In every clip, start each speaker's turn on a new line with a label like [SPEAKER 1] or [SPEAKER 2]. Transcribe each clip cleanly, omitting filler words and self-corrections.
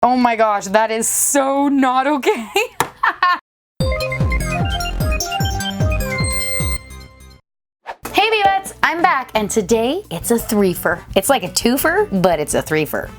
[SPEAKER 1] Oh my gosh, that is so not okay. Hey B-Bets, I'm back, and today it's a threefer. It's like a twofer, but it's a threefer.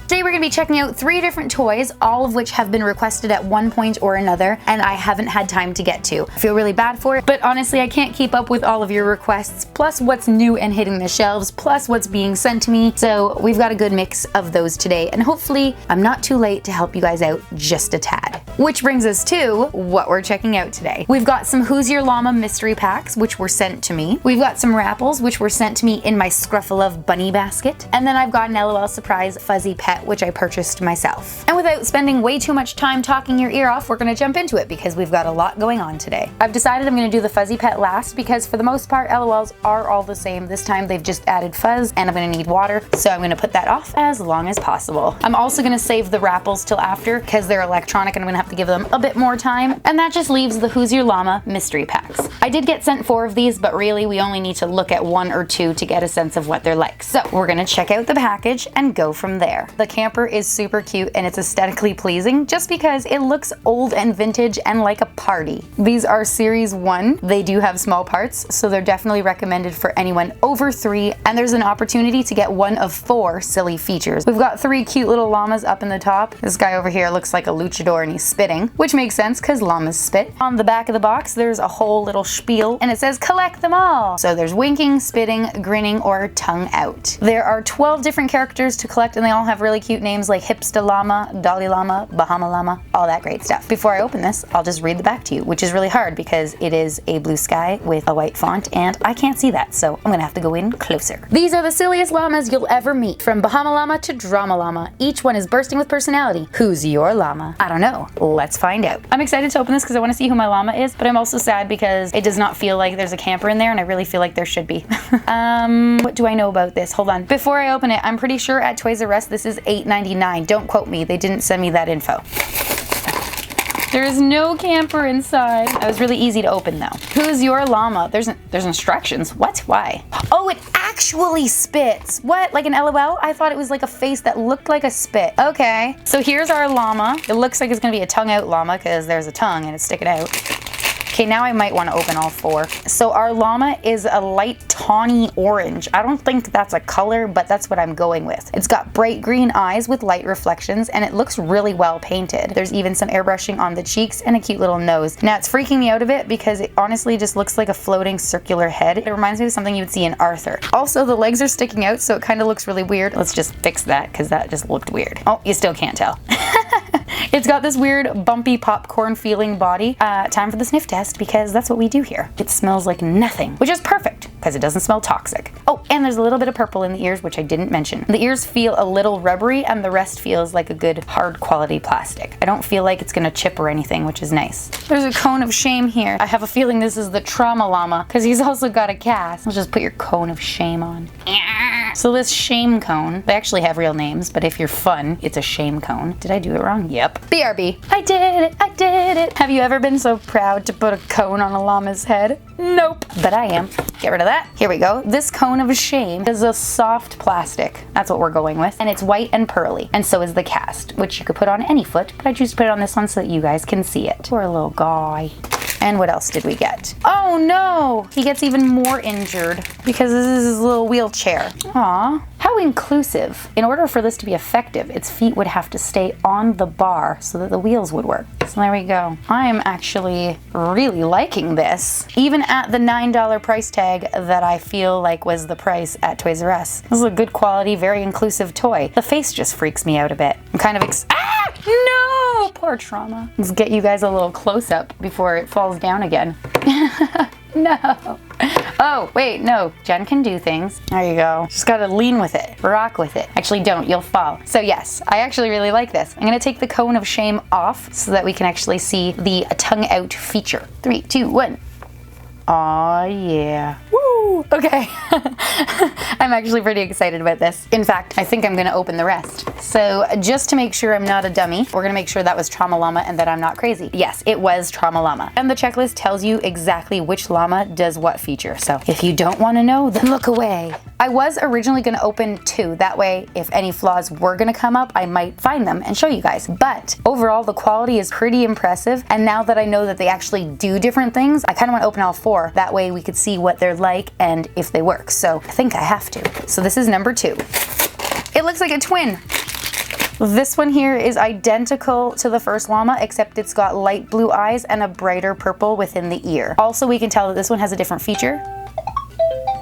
[SPEAKER 1] Today we're gonna be checking out 3 different toys, all of which have been requested at one point or another, and I haven't had time to get to. I feel really bad for it, but honestly I can't keep up with all of your requests, plus what's new and hitting the shelves, plus what's being sent to me, so we've got a good mix of those today, and hopefully I'm not too late to help you guys out just a tad. Which brings us to what we're checking out today. We've got some Hoozy Llama mystery packs, which were sent to me. We've got some Wrapples, which were sent to me in my Scruffalove bunny basket. And then I've got an LOL surprise fuzzy pet, which I purchased myself. And without spending way too much time talking your ear off, we're gonna jump into it because we've got a lot going on today. I've decided I'm gonna do the fuzzy pet last because for the most part, LOLs are all the same. This time they've just added fuzz and I'm gonna need water, so I'm gonna put that off as long as possible. I'm also gonna save the Wrapples till after because they're electronic and I'm gonna have to give them a bit more time. And that just leaves the Hoozy Llama mystery packs. I did get sent 4 of these, but really we only need to look at 1 or 2 to get a sense of what they're like. So we're gonna check out the package and go from there. The camper is super cute and it's aesthetically pleasing just because it looks old and vintage and like a party. These are series 1. They do have small parts, so they're definitely recommended for anyone over 3, and there's an opportunity to get 1 of 4 silly features. We've got 3 cute little llamas up in the top. This guy over here looks like a luchador and he's spitting, which makes sense because llamas spit. On the back of the box there's a whole little spiel and it says collect them all. So there's winking, spitting, grinning, or tongue out. There are 12 different characters to collect and they all have really cute names like Hipsta Llama, Dalai Llama, Bahama Llama, all that great stuff. Before I open this, I'll just read the back to you, which is really hard because it is a blue sky with a white font and I can't see that, so I'm gonna have to go in closer. These are the silliest llamas you'll ever meet, from Bahama Llama to Drama Llama. Each one is bursting with personality. Who's your llama? I don't know. Let's find out. I'm excited to open this because I want to see who my llama is, but I'm also sad because it does not feel like there's a camper in there and I really feel like there should be. What do I know about this? Hold on. Before I open it, I'm pretty sure at Toys R Us this is $8.99. Don't quote me. They didn't send me that info. There is no camper inside. That was really easy to open though. Who's your llama? There's instructions. What? Why? Oh, it actually spits. What? Like an LOL? I thought it was like a face that looked like a spit. Okay. So here's our llama. It looks like it's gonna be a tongue out llama because there's a tongue and it's sticking out. Okay, now I might want to open all 4. So our llama is a light tawny orange. I don't think that's a color, but that's what I'm going with. It's got bright green eyes with light reflections and it looks really well painted. There's even some airbrushing on the cheeks and a cute little nose. Now it's freaking me out a bit because it honestly just looks like a floating circular head. It reminds me of something you would see in Arthur. Also, the legs are sticking out, so it kind of looks really weird. Let's just fix that because that just looked weird. Oh, you still can't tell. It's got this weird bumpy popcorn feeling body. Time for the sniff test because that's what we do here. It smells like nothing, which is perfect because it doesn't smell toxic. Oh, and there's a little bit of purple in the ears, which I didn't mention. The ears feel a little rubbery and the rest feels like a good hard quality plastic. I don't feel like it's gonna chip or anything, which is nice. There's a cone of shame here. I have a feeling this is the trauma llama because he's also got a cast. Let's just put your cone of shame on. So this shame cone, they actually have real names, but if you're fun, it's a shame cone. Did I do it wrong? Yep. BRB. I did it, I did it. Have you ever been so proud to put a cone on a llama's head? Nope. But I am. Get rid of that. Here we go. This cone of shame is a soft plastic. That's what we're going with. And it's white and pearly. And so is the cast, which you could put on any foot, but I choose to put it on this one so that you guys can see it. Poor little guy. And what else did we get? Oh no! He gets even more injured because this is his little wheelchair. Aw. How inclusive. In order for this to be effective, its feet would have to stay on the bar so that the wheels would work. So there we go. I'm actually really liking this. Even at the $9 price tag that I feel like was the price at Toys R Us. This is a good quality, very inclusive toy. The face just freaks me out a bit. I'm kind of ah! No! Poor trauma. Let's get you guys a little close up before it falls down again. No. Oh, wait, no. Jen can do things. There you go. Just gotta lean with it. Rock with it. Actually, don't. You'll fall. So yes, I actually really like this. I'm gonna take the cone of shame off so that we can actually see the tongue out feature. 3, 2, 1. Aw, yeah. Woo! Woo! Okay. I'm actually pretty excited about this. In fact, I think I'm gonna open the rest. So just to make sure I'm not a dummy, we're gonna make sure that was Trauma Llama and that I'm not crazy. Yes, it was Trauma Llama. And the checklist tells you exactly which llama does what feature. So if you don't wanna know, then look away. I was originally gonna open 2. That way, if any flaws were gonna come up, I might find them and show you guys. But overall, the quality is pretty impressive. And now that I know that they actually do different things, I kinda wanna open all 4. That way we could see what they're like and if they work. So I think I have to. So this is number 2. It looks like a twin. This one here is identical to the first llama, except it's got light blue eyes and a brighter purple within the ear. Also, we can tell that this one has a different feature.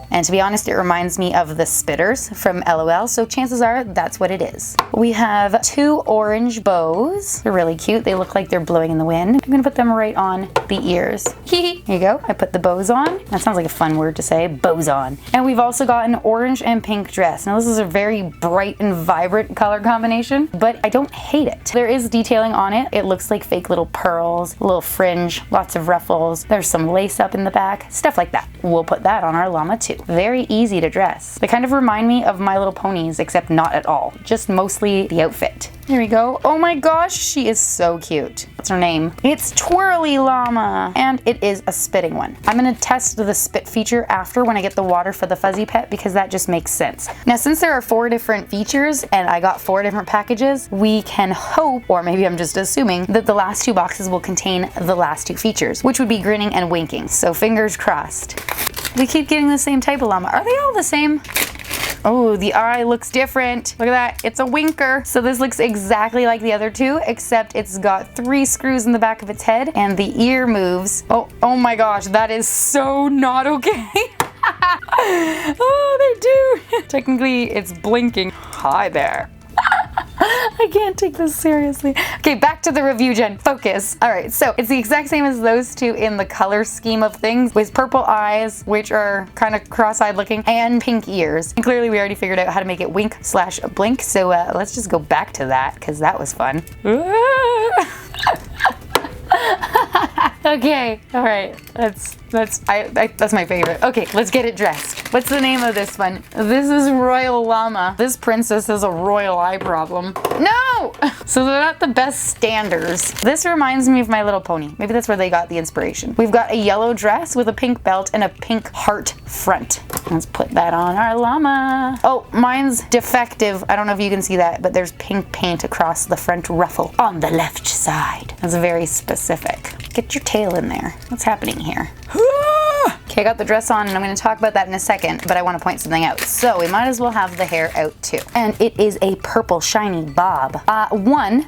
[SPEAKER 1] And to be honest, it reminds me of the spitters from LOL, so chances are that's what it is. We have 2 orange bows. They're really cute. They look like they're blowing in the wind. I'm gonna put them right on the ears. Here you go. I put the bows on. That sounds like a fun word to say, bows on. And we've also got an orange and pink dress. Now this is a very bright and vibrant color combination, but I don't hate it. There is detailing on it. It looks like fake little pearls, a little fringe, lots of ruffles. There's some lace up in the back, stuff like that. We'll put that on our llama too. Very easy to dress. They kind of remind me of My Little Ponies, except not at all. Just mostly the outfit. There we go. Oh my gosh, she is so cute. What's her name? It's Twirly Llama, and it is a spitting one. I'm gonna test the spit feature after when I get the water for the fuzzy pet because that just makes sense. Now, since there are 4 different features and I got 4 different packages, we can hope, or maybe I'm just assuming, that the last 2 boxes will contain the last 2 features, which would be grinning and winking. So fingers crossed. We keep getting the same type of llama. Are they all the same? Oh, the eye looks different. Look at that, it's a winker. So this looks exactly like the other 2, except it's got 3 screws in the back of its head and the ear moves. Oh my gosh, that is so not okay. Oh, they do. Technically, it's blinking. Hi there. I can't take this seriously. Okay, back to the review, Jen. Focus. All right, so it's the exact same as those 2 in the color scheme of things, with purple eyes, which are kind of cross-eyed looking, and pink ears. And clearly we already figured out how to make it wink/blink, so let's just go back to that, because that was fun. Okay, all right, that's my favorite. Okay, let's get it dressed. What's the name of this one? This is Royal Llama. This princess has a royal eye problem. No! So they're not the best standers. This reminds me of My Little Pony. Maybe that's where they got the inspiration. We've got a yellow dress with a pink belt and a pink heart front. Let's put that on our llama. Oh, mine's defective. I don't know if you can see that, but there's pink paint across the front ruffle on the left side. That's very specific. Get your tail in there. What's happening here? Okay, I got the dress on and I'm going to talk about that in a second, but I want to point something out. So we might as well have the hair out too. And it is a purple shiny bob. I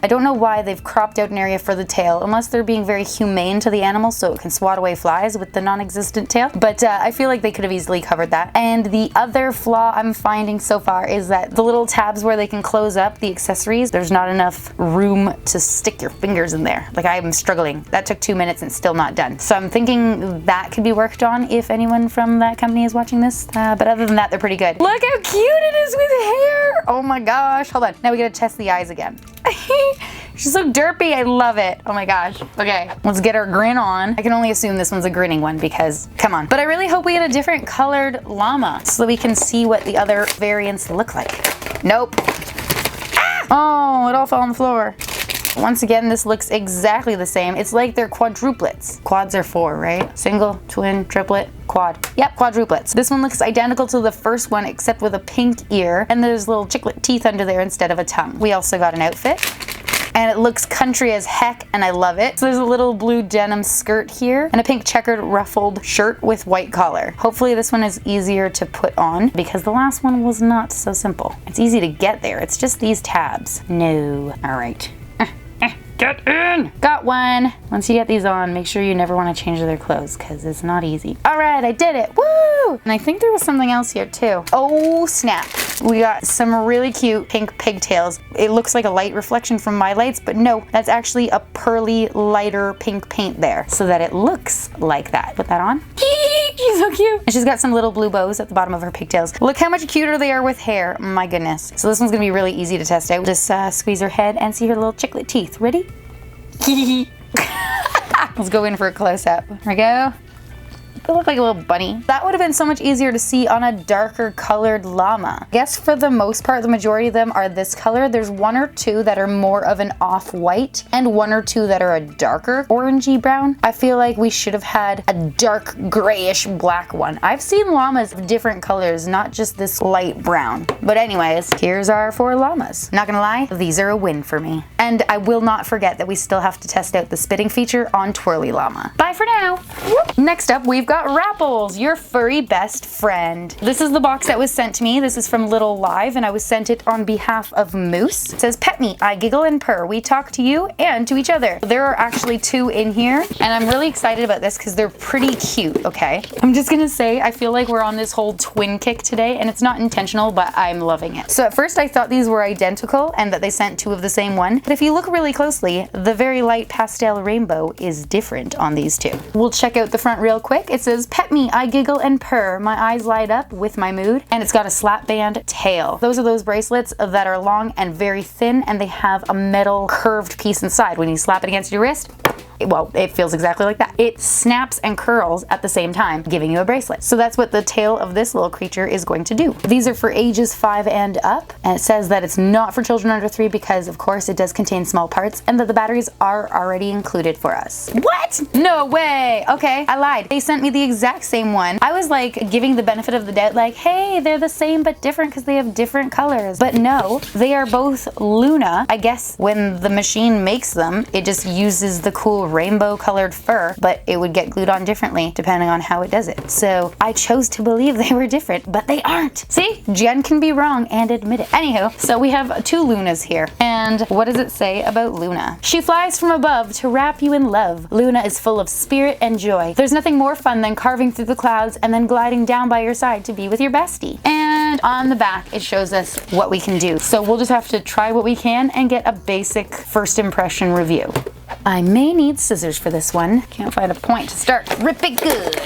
[SPEAKER 1] don't know why they've cropped out an area for the tail, unless they're being very humane to the animal so it can swat away flies with the non-existent tail. But I feel like they could have easily covered that. And the other flaw I'm finding so far is that the little tabs where they can close up the accessories, there's not enough room to stick your fingers in there. Like, I'm struggling. That took 2 minutes and still not done. So I'm thinking that could be worked on if anyone from that company is watching this. But other than that, they're pretty good. Look how cute it is with hair. Oh my gosh. Hold on. Now we gotta test the eyes again. She's so derpy. I love it. Oh my gosh. Okay, let's get our grin on. I can only assume this one's a grinning one because, come on. But I really hope we get a different colored llama so that we can see what the other variants look like. Nope. Ah! Oh, it all fell on the floor. Once again, this looks exactly the same. It's like they're quadruplets. Quads are 4, right? Single, twin, triplet, quad. Yep, quadruplets. This one looks identical to the first one except with a pink ear, and there's little chiclet teeth under there instead of a tongue. We also got an outfit. And it looks country as heck, and I love it. So there's a little blue denim skirt here and a pink checkered ruffled shirt with white collar. Hopefully this one is easier to put on because the last one was not so simple. It's easy to get there. It's just these tabs. No. All right. Get in! Got one. Once you get these on, make sure you never want to change their clothes because it's not easy. All right, I did it. Woo! And I think there was something else here too. Oh, snap. We got some really cute pink pigtails. It looks like a light reflection from my lights, but no, that's actually a pearly, lighter pink paint there so that it looks like that. Put that on. She's so cute. And she's got some little blue bows at the bottom of her pigtails. Look how much cuter they are with hair. My goodness. So this one's gonna be really easy to test out. Just squeeze her head and see her little chiclet teeth. Ready? Let's go in for a close-up. Here we go. They look like a little bunny. That would have been so much easier to see on a darker colored llama. I guess for the most part, the majority of them are this color. There's one or two that are more of an off-white and one or two that are a darker orangey brown. I feel like we should have had a dark grayish black one. I've seen llamas of different colors, not just this light brown. But anyways, here's our 4 llamas. Not gonna lie, these are a win for me. And I will not forget that we still have to test out the spitting feature on Twirly Llama. Bye for now. Whoop. Next up, we've got Wrapples, your furry best friend. This is the box that was sent to me. This is from Little Live, and I was sent it on behalf of Moose. It says, "Pet me, I giggle and purr. We talk to you and to each other." There are actually 2 in here, and I'm really excited about this because they're pretty cute, okay? I'm just gonna say, I feel like we're on this whole twin kick today, and it's not intentional, but I'm loving it. So at first I thought these were identical and that they sent 2 of the same one, but if you look really closely, the very light pastel rainbow is different on these 2. We'll check out the front real quick. It says, "Pet me, I giggle and purr. My eyes light up with my mood." And it's got a slap band tail. Those are those bracelets that are long and very thin, and they have a metal curved piece inside. When you slap it against your wrist, well, it feels exactly like that. It snaps and curls at the same time, giving you a bracelet. So that's what the tail of this little creature is going to do. These are for ages 5 and up, and it says that it's not for children under 3 because, of course, it does contain small parts, and that the batteries are already included for us. What? No way! Okay, I lied. They sent me the exact same one. I was like giving the benefit of the doubt, like, hey, they're the same but different because they have different colors. But no, they are both Luna. I guess when the machine makes them, it just uses the cool rainbow colored fur, but it would get glued on differently depending on how it does it. So I chose to believe they were different, but they aren't. See? Jen can be wrong and admit it. Anywho, so we have 2 Lunas here. And what does it say about Luna? "She flies from above to wrap you in love. Luna is full of spirit and joy. There's nothing more fun than carving through the clouds and then gliding down by your side to be with your bestie." And on the back, it shows us what we can do. So we'll just have to try what we can and get a basic first impression review. I may need scissors for this one. Can't find a point to start. Rip it good.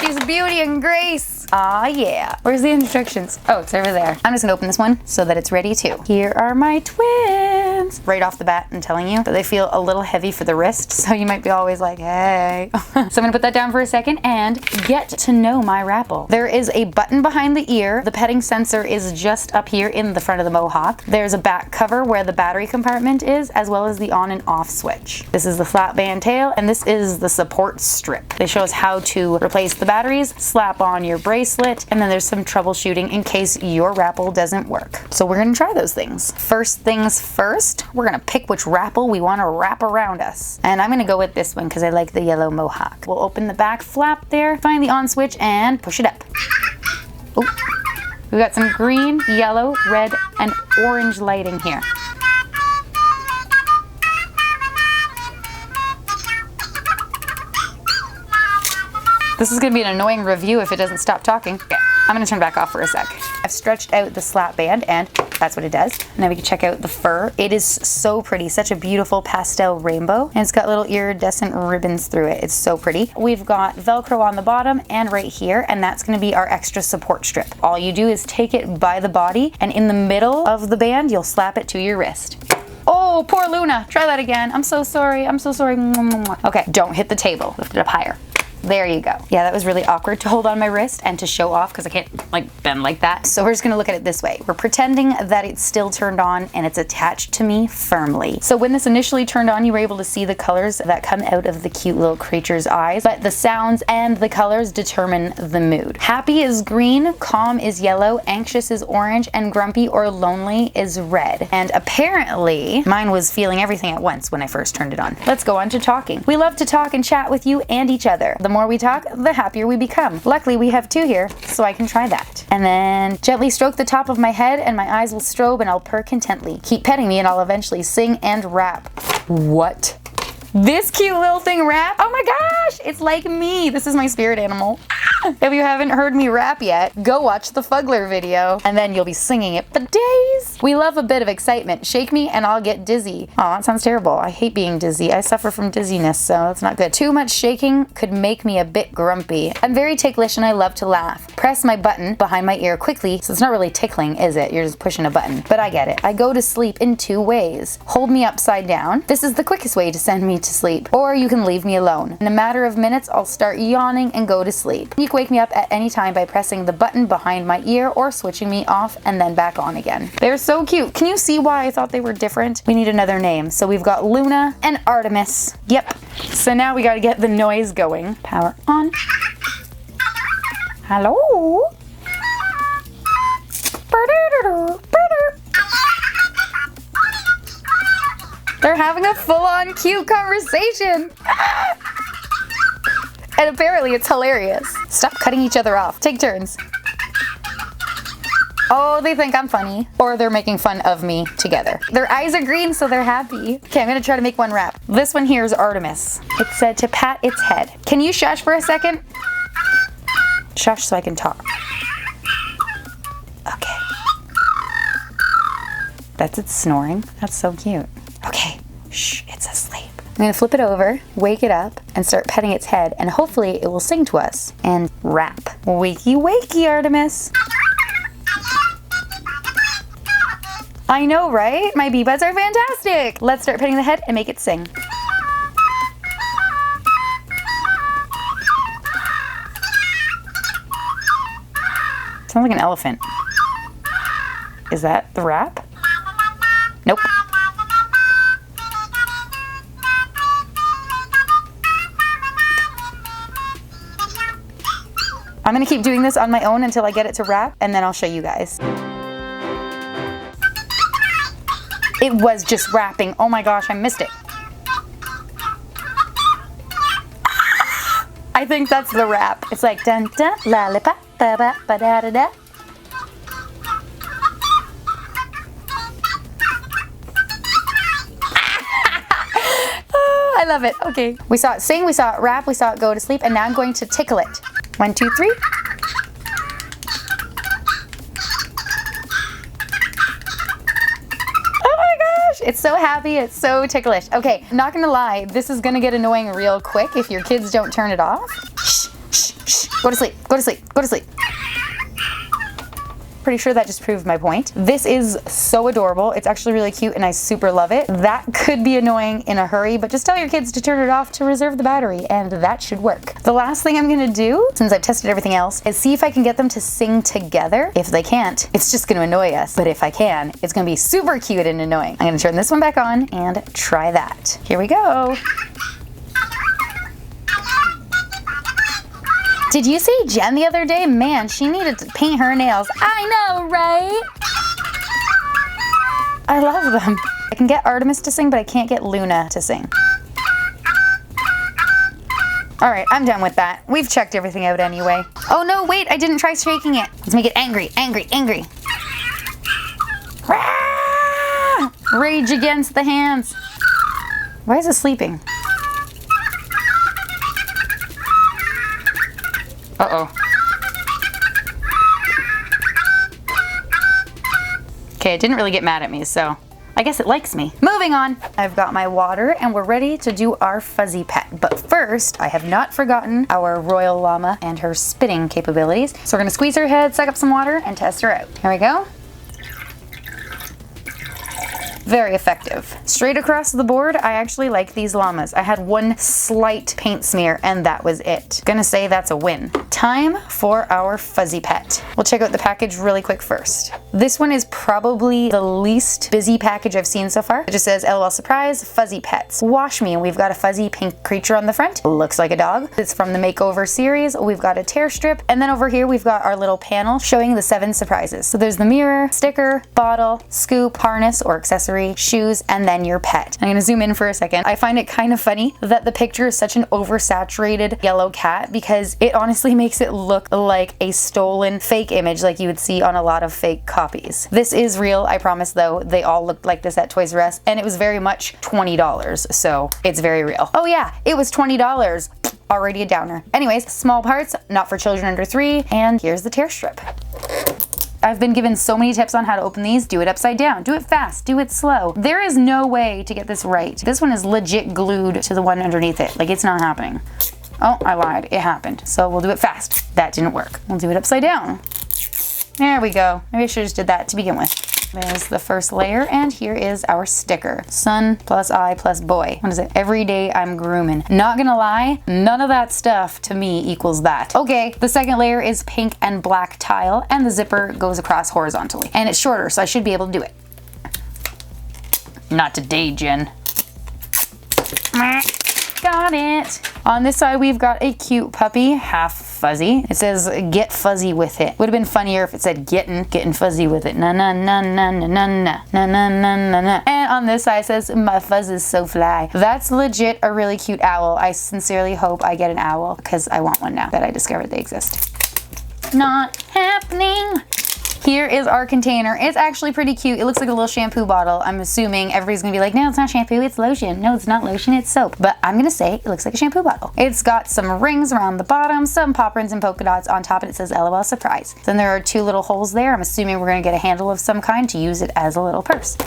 [SPEAKER 1] She's beauty and grace. Ah, yeah. Where's the instructions? Oh, it's over there. I'm just gonna open this one so that it's ready too. Here are my twins. Right off the bat, I'm telling you, but they feel a little heavy for the wrist, so you might be always like, hey. So I'm gonna put that down for a second and get to know my Wrapple. There is a button behind the ear. The petting sensor is just up here in the front of the mohawk. There's a back cover where the battery compartment is, as well as the on and off switch. This is the flat band tail, and this is the support strip. They show us how to replace the batteries, slap on your bracelet, and then there's some troubleshooting in case your Wrapple doesn't work. So we're gonna try those things. First things first, we're gonna pick which Wrapple we wanna wrap around us. And I'm gonna go with this one because I like the yellow mohawk. We'll open the back flap there, find the on switch, and push it up. Ooh. We've got some green, yellow, red, and orange lighting here. This is gonna be an annoying review if it doesn't stop talking. Okay, I'm gonna turn back off for a sec. I've stretched out the slap band and that's what it does. Now we can check out the fur. It is so pretty, such a beautiful pastel rainbow. And it's got little iridescent ribbons through it. It's so pretty. We've got Velcro on the bottom and right here, and that's gonna be our extra support strip. All you do is take it by the body, and in the middle of the band, you'll slap it to your wrist. Oh, poor Luna. Try that again. I'm so sorry. I'm so sorry. Okay, don't hit the table. Lift it up higher. There you go. Yeah, that was really awkward to hold on my wrist and to show off because I can't like bend like that. So we're just gonna look at it this way. We're pretending that it's still turned on and it's attached to me firmly. So when this initially turned on, you were able to see the colors that come out of the cute little creature's eyes, but the sounds and the colors determine the mood. Happy is green, calm is yellow, anxious is orange, and grumpy or lonely is red. And apparently mine was feeling everything at once when I first turned it on. Let's go on to talking. We love to talk and chat with you and each other. The more we talk, the happier we become. Luckily, we have 2 here, so I can try that. And then gently stroke the top of my head and my eyes will strobe and I'll purr contently. Keep petting me and I'll eventually sing and rap. What? This cute little thing rap? Oh my gosh, it's like me. This is my spirit animal. If you haven't heard me rap yet, go watch the Fugler video and then you'll be singing it for days. We love a bit of excitement. Shake me and I'll get dizzy. Oh, that sounds terrible. I hate being dizzy. I suffer from dizziness, so that's not good. Too much shaking could make me a bit grumpy. I'm very ticklish and I love to laugh. Press my button behind my ear quickly, so it's not really tickling, is it? You're just pushing a button. But I get it. I go to sleep in 2 ways. Hold me upside down. This is the quickest way to send me to sleep. Or you can leave me alone. In a matter of minutes, I'll start yawning and go to sleep. You can wake me up at any time by pressing the button behind my ear or switching me off and then back on again. They're so cute. Can you see why I thought they were different? We need another name. So we've got Luna and Artemis. Yep. So now we gotta get the noise going. Power on. Hello? They're having a full-on cute conversation. And apparently it's hilarious. Stop cutting each other off. Take turns. Oh, they think I'm funny. Or they're making fun of me together. Their eyes are green, so they're happy. Okay, I'm gonna try to make one rap. This one here is Artemis. It said to pat its head. Can you shush for a second? Shush so I can talk. Okay. That's its snoring. That's so cute. Okay, shh, it's asleep. I'm gonna flip it over, wake it up, and start petting its head, and hopefully it will sing to us and rap. Wakey, wakey, Artemis. I know, right? My bee buds are fantastic. Let's start petting the head and make it sing. Sounds like an elephant. Is that the rap? Nope. I'm gonna keep doing this on my own until I get it to rap, and then I'll show you guys. It was just rapping. Oh my gosh, I missed it. I think that's the rap. It's like dun dun la la pa ba ba ba da da da. I love it. Okay. We saw it sing, we saw it rap, we saw it go to sleep, and now I'm going to tickle it. 1, 2, 3. It's so happy, it's so ticklish. Okay, not gonna lie, this is gonna get annoying real quick if your kids don't turn it off. Shh, shh, shh. Go to sleep, go to sleep, go to sleep. Pretty sure that just proved my point. This is so adorable. It's actually really cute and I super love it. That could be annoying in a hurry, but just tell your kids to turn it off to reserve the battery and that should work. The last thing I'm gonna do, since I've tested everything else, is see if I can get them to sing together. If they can't, it's just gonna annoy us. But if I can, it's gonna be super cute and annoying. I'm gonna turn this one back on and try that. Here we go. Did you see Jen the other day? Man, she needed to paint her nails. I know, right? I love them. I can get Artemis to sing, but I can't get Luna to sing. All right, I'm done with that. We've checked everything out anyway. Oh no, wait, I didn't try shaking it. Let's make it angry, angry, angry. Rage against the hands. Why is it sleeping? Uh-oh. Okay, it didn't really get mad at me, so I guess it likes me. Moving on. I've got my water and we're ready to do our fuzzy pet. But first, I have not forgotten our royal llama and her spitting capabilities. So we're gonna squeeze her head, suck up some water, and test her out. Here we go. Very effective. Straight across the board, I actually like these llamas. I had one slight paint smear and that was it. Gonna say that's a win. Time for our fuzzy pet. We'll check out the package really quick first. This one is probably the least busy package I've seen so far. It just says, LOL surprise, fuzzy pets. Wash me, and we've got a fuzzy pink creature on the front. Looks like a dog. It's from the Makeover series. We've got a tear strip, and then over here we've got our little panel showing the 7 surprises. So there's the mirror, sticker, bottle, scoop, harness or accessory, shoes, and then your pet. I'm gonna zoom in for a second. I find it kind of funny that the picture is such an oversaturated yellow cat because it honestly makes it look like a stolen fake image like you would see on a lot of fake copies. This is real, I promise though. They all looked like this at Toys R Us and it was very much $20, so it's very real. Oh yeah, it was $20. already a downer. Anyways, small parts, not for children under 3, and here's the tear strip. I've been given so many tips on how to open these. Do it upside down, do it fast, do it slow. There is no way to get this right. This one is legit glued to the one underneath it. Like, it's not happening. Oh, I lied, it happened. So we'll do it fast. That didn't work. We'll do it upside down. There we go. Maybe I should have just did that to begin with. There's the first layer, and here is our sticker. Son plus I plus boy. What is it? Every day I'm grooming. Not gonna lie, none of that stuff to me equals that. Okay, the second layer is pink and black tile, and the zipper goes across horizontally. And it's shorter, so I should be able to do it. Not today, Jen. Got it. On this side, we've got a cute puppy, half fuzzy. It says, get fuzzy with it. Would have been funnier if it said getting fuzzy with it. Na na na na na na na na na na na. And on this side, it says, my fuzz is so fly. That's legit a really cute owl. I sincerely hope I get an owl because I want one now that I discovered they exist. Not happening. Here is our container. It's actually pretty cute. It looks like a little shampoo bottle. I'm assuming everybody's gonna be like, no, it's not shampoo, it's lotion. No, it's not lotion, it's soap. But I'm gonna say it looks like a shampoo bottle. It's got some rings around the bottom, some pop rings and polka dots on top, and it says LOL surprise. Then there are 2 little holes there. I'm assuming we're gonna get a handle of some kind to use it as a little purse.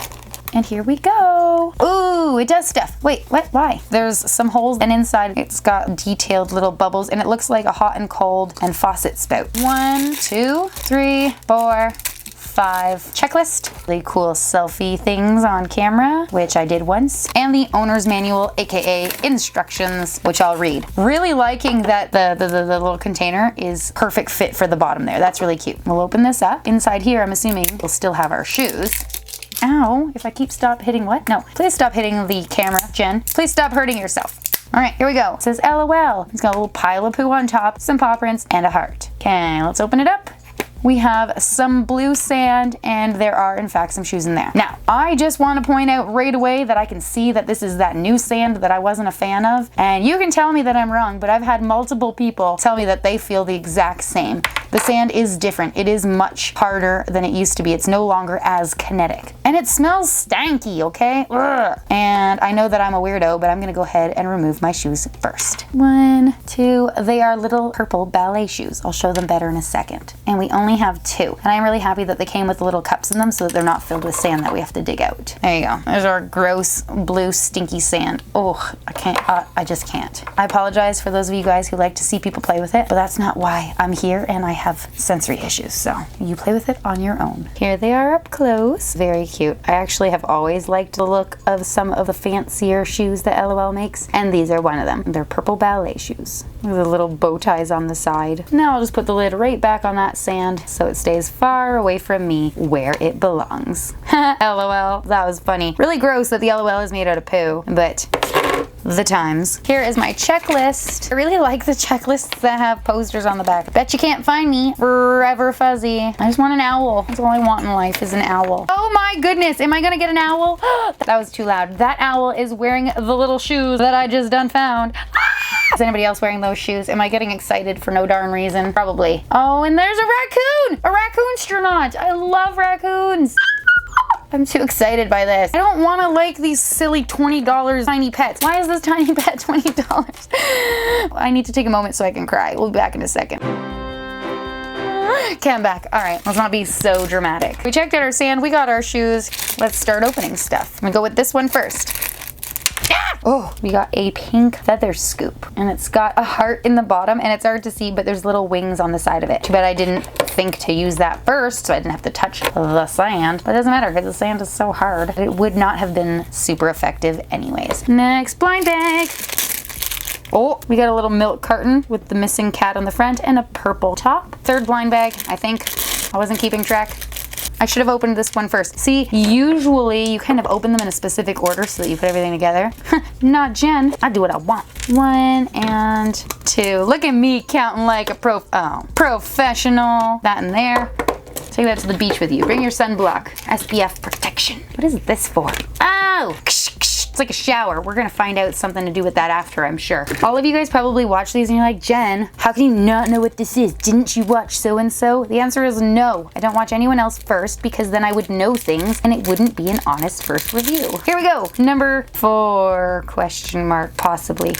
[SPEAKER 1] And here we go. Ooh, it does stuff. Wait, what? Why? There's some holes, and inside it's got detailed little bubbles, and it looks like a hot and cold and faucet spout. 1, 2, 3, 4, 5. Checklist. Really cool selfie things on camera, which I did once. And the owner's manual, aka instructions, which I'll read. Really liking that the little container is perfect fit for the bottom there. That's really cute. We'll open this up. Inside here, I'm assuming we'll still have our shoes. Ow, if I stop hitting what? No, please stop hitting the camera, Jen. Please stop hurting yourself. All right, here we go. It says LOL. It's got a little pile of poo on top, some paw prints, and a heart. Okay, let's open it up. We have some blue sand, and there are in fact some shoes in there. Now, I just want to point out right away that I can see that this is that new sand that I wasn't a fan of, and you can tell me that I'm wrong, but I've had multiple people tell me that they feel the exact same. The sand is different. It is much harder than it used to be. It's no longer as kinetic. And it smells stanky, okay? Ugh. And I know that I'm a weirdo, but I'm gonna go ahead and remove my shoes first. 1, 2, they are little purple ballet shoes. I'll show them better in a second. And we only have 2. And I'm really happy that they came with little cups in them so that they're not filled with sand that we have to dig out. There you go. There's our gross blue stinky sand. Oh, I can't, I just can't. I apologize for those of you guys who like to see people play with it, but that's not why I'm here, and I have sensory issues, so you play with it on your own. Here they are up close. Very cute. I actually have always liked the look of some of the fancier shoes that LOL makes, and these are one of them. They're purple ballet shoes with the little bow ties on the side. Now I'll just put the lid right back on that sand so it stays far away from me where it belongs. LOL, that was funny. Really gross that the LOL is made out of poo, but the times. Here is my checklist. I really like the checklists that have posters on the back. Bet you can't find me. Forever fuzzy. I just want an owl. That's all I want in life is an owl. Oh my goodness, am I gonna get an owl? That was too loud. That owl is wearing the little shoes that I just done found. Is anybody else wearing those shoes? Am I getting excited for no darn reason? Probably. Oh, and there's a raccoon! A raccoonstronaut! I love raccoons! I'm too excited by this. I don't want to like these silly $20 tiny pets. Why is this tiny pet $20? I need to take a moment so I can cry. We'll be back in a second. Okay, I'm back. All right, let's not be so dramatic. We checked out our sand, we got our shoes. Let's start opening stuff. I'm gonna go with this one first. Oh, we got a pink feather scoop, and it's got a heart in the bottom, and it's hard to see, but there's little wings on the side of it. Too bad I didn't think to use that first, so I didn't have to touch the sand, but it doesn't matter because the sand is so hard. It would not have been super effective anyways. Next blind bag. Oh, we got a little milk carton with the missing cat on the front and a purple top. Third blind bag, I think. I wasn't keeping track. I should have opened this one first. See, usually you kind of open them in a specific order so that you put everything together. Not Jen. I do what I want. 1 and 2. Look at me counting like a professional. That in there. Take that to the beach with you. Bring your sunblock. SPF protection. What is this for? Oh! It's like a shower. We're gonna find out something to do with that after, I'm sure. All of you guys probably watch these and you're like, Jen, how can you not know what this is? Didn't you watch so-and-so? The answer is no. I don't watch anyone else first because then I would know things and it wouldn't be an honest first review. Here we go. Number 4, question mark, possibly.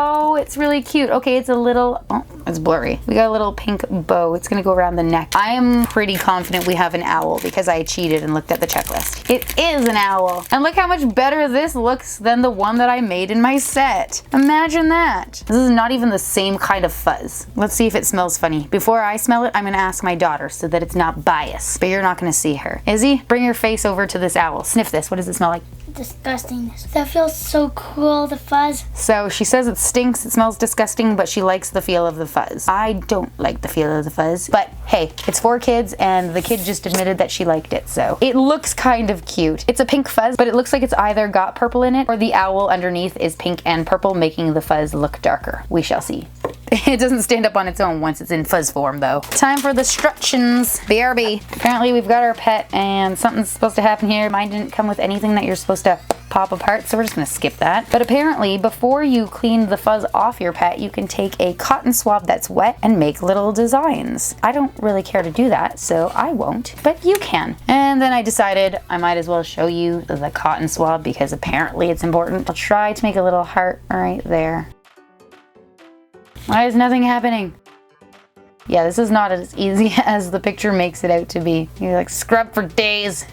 [SPEAKER 1] Oh, it's really cute. Okay, it's a little, oh, it's blurry. We got a little pink bow. It's gonna go around the neck. I am pretty confident we have an owl because I cheated and looked at the checklist. It is an owl. And look how much better this looks than the one that I made in my set. Imagine that. This is not even the same kind of fuzz. Let's see if it smells funny. Before I smell it, I'm gonna ask my daughter so that it's not biased, but you're not gonna see her. Izzy, bring your face over to this owl. Sniff this. What does it smell like?
[SPEAKER 2] Disgusting. That feels so cool, the fuzz.
[SPEAKER 1] So she says it stinks, it smells disgusting, but she likes the feel of the fuzz. I don't like the feel of the fuzz, but hey, it's for kids and the kid just admitted that she liked it, so. It looks kind of cute. It's a pink fuzz, but it looks like it's either got purple in it or the owl underneath is pink and purple, making the fuzz look darker. We shall see. It doesn't stand up on its own once it's in fuzz form though. Time for the instructions. BRB. Apparently we've got our pet and something's supposed to happen here. Mine didn't come with anything that you're supposed to pop apart, so we're just gonna skip that. But apparently before you clean the fuzz off your pet, you can take a cotton swab that's wet and make little designs. I don't really care to do that, so I won't, but you can. And then I decided I might as well show you the cotton swab because apparently it's important. I'll try to make a little heart right there. Why is nothing happening? Yeah, this is not as easy as the picture makes it out to be. You're like scrub for days.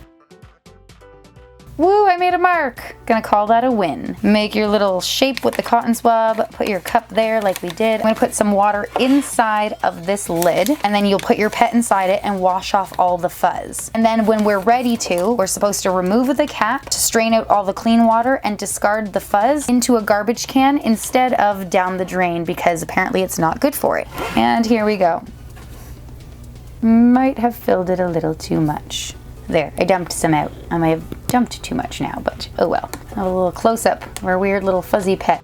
[SPEAKER 1] Woo, I made a mark. Gonna call that a win. Make your little shape with the cotton swab, put your cup there like we did. I'm gonna put some water inside of this lid, and then you'll put your pet inside it and wash off all the fuzz. And then when we're ready to, we're supposed to remove the cap to strain out all the clean water and discard the fuzz into a garbage can instead of down the drain because apparently it's not good for it. And here we go. Might have filled it a little too much. There, I dumped some out. I might have dumped too much now, but oh well. A little close-up of our weird little fuzzy pet.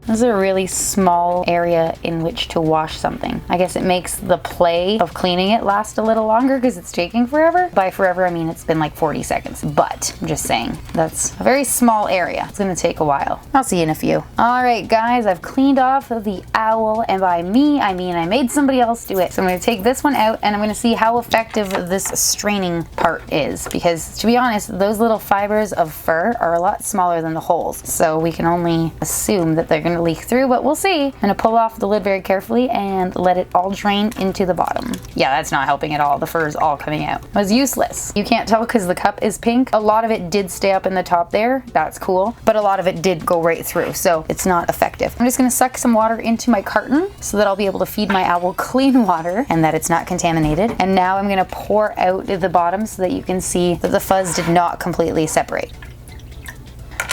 [SPEAKER 1] This is a really small area in which to wash something. I guess it makes the play of cleaning it last a little longer because it's taking forever. By forever, I mean it's been like 40 seconds, but I'm just saying that's a very small area. It's gonna take a while. I'll see you in a few. All right, guys, I've cleaned off the owl, and by me, I mean I made somebody else do it. So I'm gonna take this one out and I'm gonna see how effective this straining part is because to be honest, those little fibers of fur are a lot smaller than the holes. So we can only assume that they're gonna leak through, but we'll see. I'm gonna pull off the lid very carefully and let it all drain into the bottom. Yeah, that's not helping at all. The fur is all coming out. It was useless. You can't tell because the cup is pink. A lot of it did stay up in the top there. That's cool. But a lot of it did go right through, so it's not effective. I'm just gonna suck some water into my carton so that I'll be able to feed my owl clean water and that it's not contaminated. And now I'm gonna pour out the bottom so that you can see that the fuzz did not completely separate.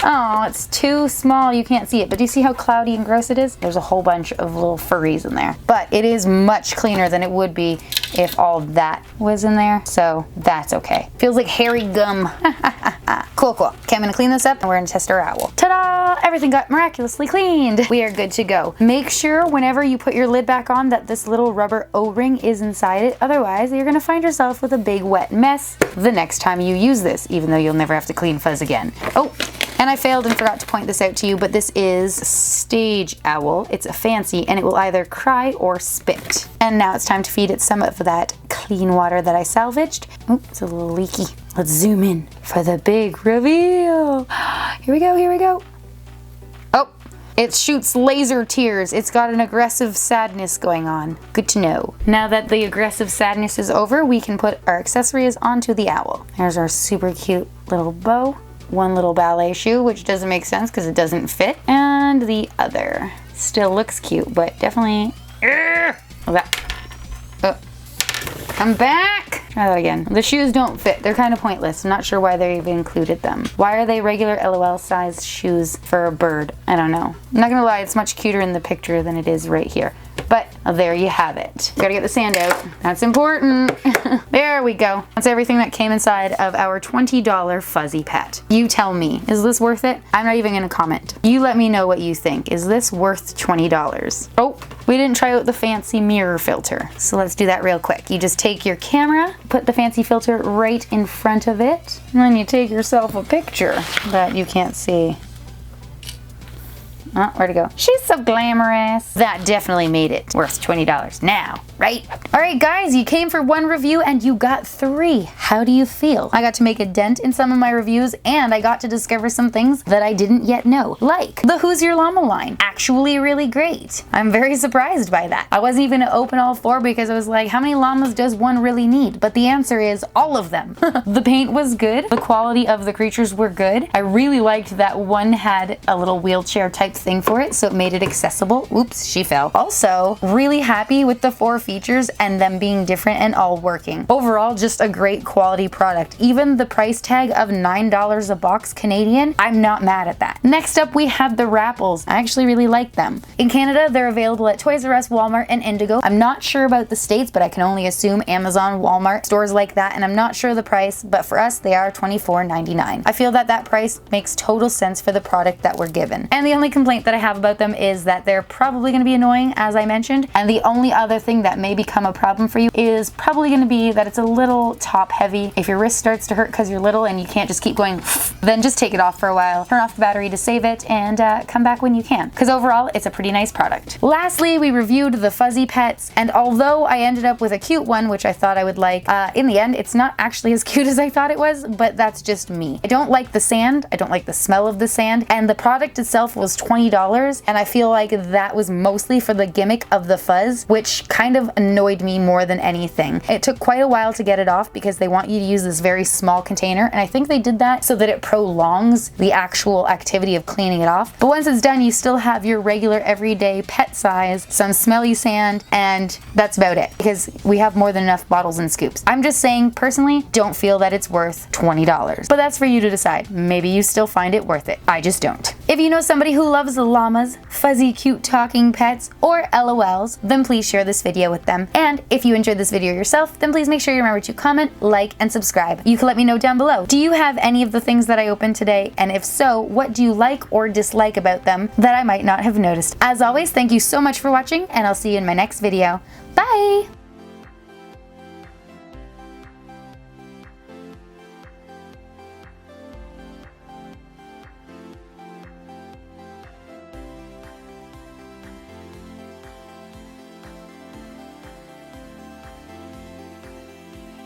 [SPEAKER 1] Oh, it's too small, you can't see it, but do you see how cloudy and gross it is? There's a whole bunch of little furries in there. But it is much cleaner than it would be if all of that was in there, so that's okay. Feels like hairy gum. Cool, cool. Okay, I'm gonna clean this up and we're gonna test our owl. Ta-da! Everything got miraculously cleaned. We are good to go. Make sure whenever you put your lid back on that this little rubber O-ring is inside it, otherwise you're gonna find yourself with a big wet mess the next time you use this, even though you'll never have to clean fuzz again. Oh, and I failed and forgot to point this out to you, but this is Stage Owl. It's a fancy and it will either cry or spit. And now it's time to feed it some of that clean water that I salvaged. Oh, it's a little leaky. Let's zoom in for the big reveal. Here we go, here we go. Oh, it shoots laser tears. It's got an aggressive sadness going on. Good to know. Now that the aggressive sadness is over, we can put our accessories onto the owl. There's our super cute little bow. One little ballet shoe, which doesn't make sense because it doesn't fit, and the other still looks cute, but definitely come back. Try that again. The shoes don't fit. They're kind of pointless. I'm not sure why they even included them. Why are they regular LOL size shoes for a bird? I don't know. I'm not gonna lie, it's much cuter in the picture than it is right here. But there you have it. Gotta get the sand out. That's important. There we go. That's everything that came inside of our $20 fuzzy pet. You tell me, is this worth it? I'm not even gonna comment. You let me know what you think. Is this worth $20? Oh, we didn't try out the fancy mirror filter. So let's do that real quick. You just take your camera, put the fancy filter right in front of it, and then you take yourself a picture that you can't see. Oh, where'd it go? She's so glamorous. That definitely made it worth $20 now, right? All right, guys, you came for one review and you got 3. How do you feel? I got to make a dent in some of my reviews and I got to discover some things that I didn't yet know, like the Who's Your Llama line. Actually really great. I'm very surprised by that. I wasn't even gonna open all 4 because I was like, how many llamas does one really need? But the answer is all of them. The paint was good. The quality of the creatures were good. I really liked that one had a little wheelchair type thing for it, so it made it accessible. Oops, she fell. Also, really happy with the 4 features and them being different and all working. Overall, just a great quality product. Even the price tag of $9 a box Canadian, I'm not mad at that. Next up, we have the Wrapples. I actually really like them. In Canada, they're available at Toys R Us, Walmart, and Indigo. I'm not sure about the States, but I can only assume Amazon, Walmart, stores like that, and I'm not sure the price, but for us, they are $24.99. I feel that that price makes total sense for the product that we're given. And the only complaint that I have about them is that they're probably going to be annoying, as I mentioned, and the only other thing that may become a problem for you is probably going to be that it's a little top heavy. If your wrist starts to hurt because you're little and you can't just keep going, then just take it off for a while, turn off the battery to save it, and come back when you can, because overall it's a pretty nice product. Lastly, we reviewed the fuzzy pets, and although I ended up with a cute one which I thought I would like, in the end it's not actually as cute as I thought it was, but that's just me. I don't like the sand, I don't like the smell of the sand, and the product itself was $20, and I feel like that was mostly for the gimmick of the fuzz, which kind of annoyed me more than anything. It took quite a while to get it off because they want you to use this very small container, and I think they did that so that it prolongs the actual activity of cleaning it off. But once it's done, you still have your regular everyday pet size, some smelly sand, and that's about it, because we have more than enough bottles and scoops. I'm just saying, personally, don't feel that it's worth $20. But that's for you to decide. Maybe you still find it worth it. I just don't. If you know somebody who loves llamas, fuzzy cute talking pets, or LOLs, then please share this video with them. And if you enjoyed this video yourself, then please make sure you remember to comment, like, and subscribe. You can let me know down below. Do you have any of the things that I opened today? And if so, what do you like or dislike about them that I might not have noticed? As always, thank you so much for watching, and I'll see you in my next video. Bye!